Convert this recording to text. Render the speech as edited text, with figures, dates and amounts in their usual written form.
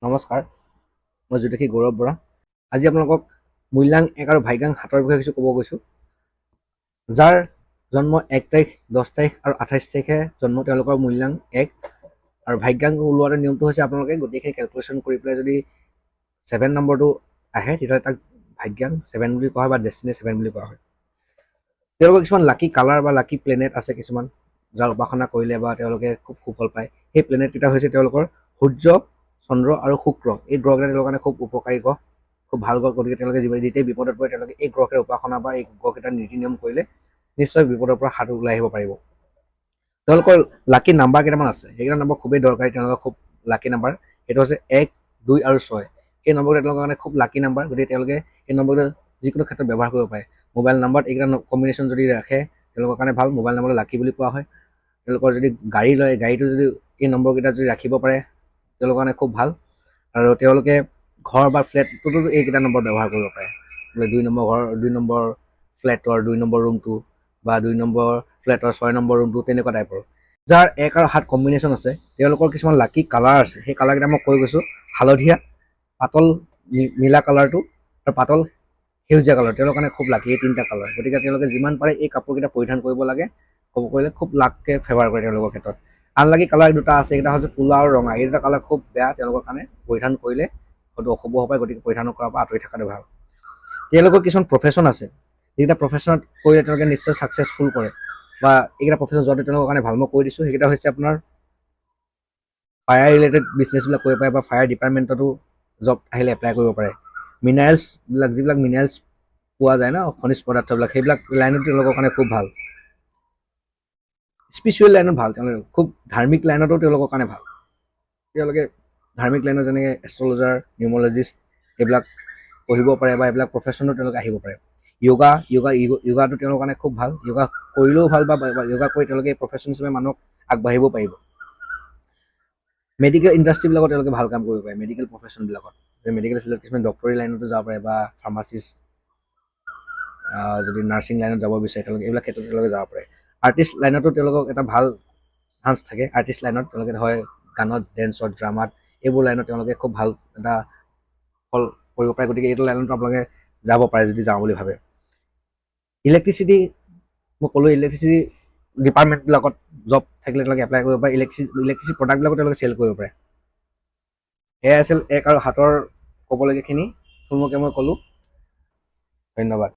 নমস্কাৰ, মই জ্যোতিষী গৌৰৱ বৰা। আজি আপোনালোকক মূল্যাংক ১ আৰু ভাগ্যাংশ ৭ৰ বিষয়ে কিছু ক'ব গৈছোঁ। যাৰ জন্ম ১ তাৰিখ, ১০ তাৰিখ আৰু ২৮ তাৰিখে জন্ম তেওঁলোকৰ মূল্যাংক ১ আৰু ভাগ্যাংশ ওলোৱাৰ নিয়মটো হৈছে আপোনালোকে গোটেইখিনি কেলকুলেশ্যন কৰি পেলাই যদি 7 নম্বৰটো আহে তেতিয়াহ'লে তাক ভাগ্যাংশ 7 বুলি কোৱা হয় বা ডেষ্টিনি 7 বুলি কোৱা হয়। তেওঁলোকৰ কিছুমান লাকি কালাৰ বা লাকি প্লেনেট আছে কিছুমান, যাৰ উপাসনা কৰিলে বা তেওঁলোকে খুব সুফল পায়। সেই প্লেনেটকেইটা হৈছে তেওঁলোকৰ সূৰ্য, চন্দ্ৰ আৰু শুক্ৰ। এই গ্ৰহকেইটা তেওঁলোকৰ কাৰণে খুব উপকাৰী গ্ৰহ, খুব ভাল গ্ৰহ। গতিকে তেওঁলোকে যেতিয়াই বিপদত পৰে তেওঁলোকে এই গ্ৰহকেইটাৰ উপাসনা বা এই গ্ৰহকেইটাৰ নীতি নিয়ম কৰিলে নিশ্চয় বিপদৰ পৰা হাত ওলাই আহিব পাৰিব। তেওঁলোকৰ লাকি নাম্বাৰ কেইটামান আছে, সেইকেইটা নম্বৰ খুবেই দৰকাৰী। তেওঁলোকৰ খুব লাকি নাম্বাৰ সেইটো হৈছে ১, ২ আৰু ৬। এই নম্বৰকেইটা তেওঁলোকৰ কাৰণে খুব লাকি নাম্বাৰ, গতিকে তেওঁলোকে এই নম্বৰকেইটা যিকোনো ক্ষেত্ৰত ব্যৱহাৰ কৰিব পাৰে। মোবাইল নাম্বাৰত এইকেইটা কম্বিনেশ্যন যদি ৰাখে তেওঁলোকৰ কাৰণে ভাল। মোবাইল নাম্বাৰটো লাকি বুলি কোৱা হয়। তেওঁলোকৰ যদি গাড়ী লয়, গাড়ীটো যদি এই নম্বৰকেইটা যদি ৰাখিব পাৰে তেওঁলোকৰ কাৰণে খুব ভাল। আৰু তেওঁলোকে ঘৰ বা ফ্লেটটোতো এইকেইটা নম্বৰ ব্যৱহাৰ কৰিব পাৰে। বোলে ২ নম্বৰ ঘৰ, ২ নম্বৰ ফ্লেটৰ ২ নম্বৰ ৰুমটো বা ২ নম্বৰ ফ্লেটৰ ৬ নম্বৰ ৰুমটো, তেনেকুৱা টাইপৰ। যাৰ ১ আৰু ৭ কম্বিনেশ্যন আছে তেওঁলোকৰ কিছুমান লাকি কালাৰ আছে। সেই কালাৰকেইটা মই কৈ গৈছোঁ: হালধীয়া, পাতল নীলা কালাৰটো আৰু পাতল সেউজীয়া কালাৰ। তেওঁলোকৰ কাৰণে খুব লাকি এই ৩টা কালাৰ। গতিকে তেওঁলোকে যিমান পাৰে এই কাপোৰকেইটা পৰিধান কৰিব লাগে। ক'ব কৰিলে খুব লাককে ফেভাৰ কৰে তেওঁলোকৰ ক্ষেত্ৰত। আনলাকি কালাৰ দুটা আছে, এইকেইটা হৈছে ক'লা আৰু ৰঙা। এই দুটা কালাৰ খুব বেয়া তেওঁলোকৰ কাৰণে, পৰিধান কৰিলে হয়তো অশুভ হ'ব পাৰে। গতিকে পৰিধান কৰাৰ পৰা আঁতৰি থকাটো ভাল। তেওঁলোকৰ কিছুমান প্ৰফেশ্যন আছে, যিকেইটা প্ৰফেশ্যনত কৰিলে তেওঁলোকে নিশ্চয় ছাকচেছফুল কৰে বা এইকেইটা প্ৰফেশ্যন যোৱাটো তেওঁলোকৰ কাৰণে ভাল। মই কৈ দিছোঁ, সেইকেইটা হৈছে আপোনাৰ ফায়াৰ ৰিলেটেড বিজনেছবিলাক কৰিব পাৰে বা ফায়াৰ ডিপাৰ্টমেণ্টতো জব আহিলে এপ্লাই কৰিব পাৰে। মিনাৰেলছবিলাক, যিবিলাক মিনাৰেলছ পোৱা যায় ন, খনিজ পদাৰ্থবিলাক, সেইবিলাক লাইনত তেওঁলোকৰ কাৰণে খুব ভাল। স্পিৰিচুৱেল লাইনত ভাল, তেওঁলোকে খুব ধাৰ্মিক লাইনতো তেওঁলোকৰ কাৰণে ভাল। তেওঁলোকে ধাৰ্মিক লাইনত যেনেকৈ এষ্ট্ৰলজাৰ, নিউমলজিষ্ট এইবিলাক পঢ়িব পাৰে বা এইবিলাক প্ৰফেশ্যনত তেওঁলোকে আহিব পাৰে। য়োগাটো তেওঁলোকৰ কাৰণে খুব ভাল। য়োগা কৰিলেও ভাল বা য়োগা কৰি তেওঁলোকে প্ৰফেশ্যন হিচাপে মানুহক আগবাঢ়িব পাৰিব। মেডিকেল ইণ্ডাষ্ট্ৰীবিলাকত তেওঁলোকে ভাল কাম কৰিব পাৰে। মেডিকেল প্ৰফেশ্যনবিলাকত, মেডিকেল ফিল্ডত কিছুমান ডক্টৰী লাইনতো যাব পাৰে বা ফাৰ্মাচিষ্ট, যদি নাৰ্ছিং লাইনত যাব বিচাৰে তেওঁলোকে এইবিলাক ক্ষেত্ৰত তেওঁলোকে যাব পাৰে। আৰ্টিষ্ট লাইনতো তেওঁলোকক এটা ভাল চান্স থাকে। আৰ্টিষ্ট লাইনত তেওঁলোকে হয় গানত, ডেন্সত, ড্ৰামাত, এইবোৰ লাইনত তেওঁলোকে খুব ভাল এটা ফল কৰিব পাৰে। গতিকে এইটো লাইনত আপোনালোকে যাব পাৰে যদি যাওঁ বুলি ভাবে। ইলেক্ট্ৰিচিটি, মই ক'লোঁ ইলেক্ট্ৰিচিটি ডিপাৰ্টমেণ্টবিলাকত জব থাকিলে তেওঁলোকে এপ্লাই কৰিব পাৰে। ইলেক্ট্ৰিচিটি প্ৰডাক্টবিলাকো তেওঁলোকে চেল কৰিব পাৰে। এয়াই আছিল ১ আৰু ৭ৰ ক'বলগীয়াখিনি। থুলমূলকৈ মই ক'লোঁ। ধন্যবাদ।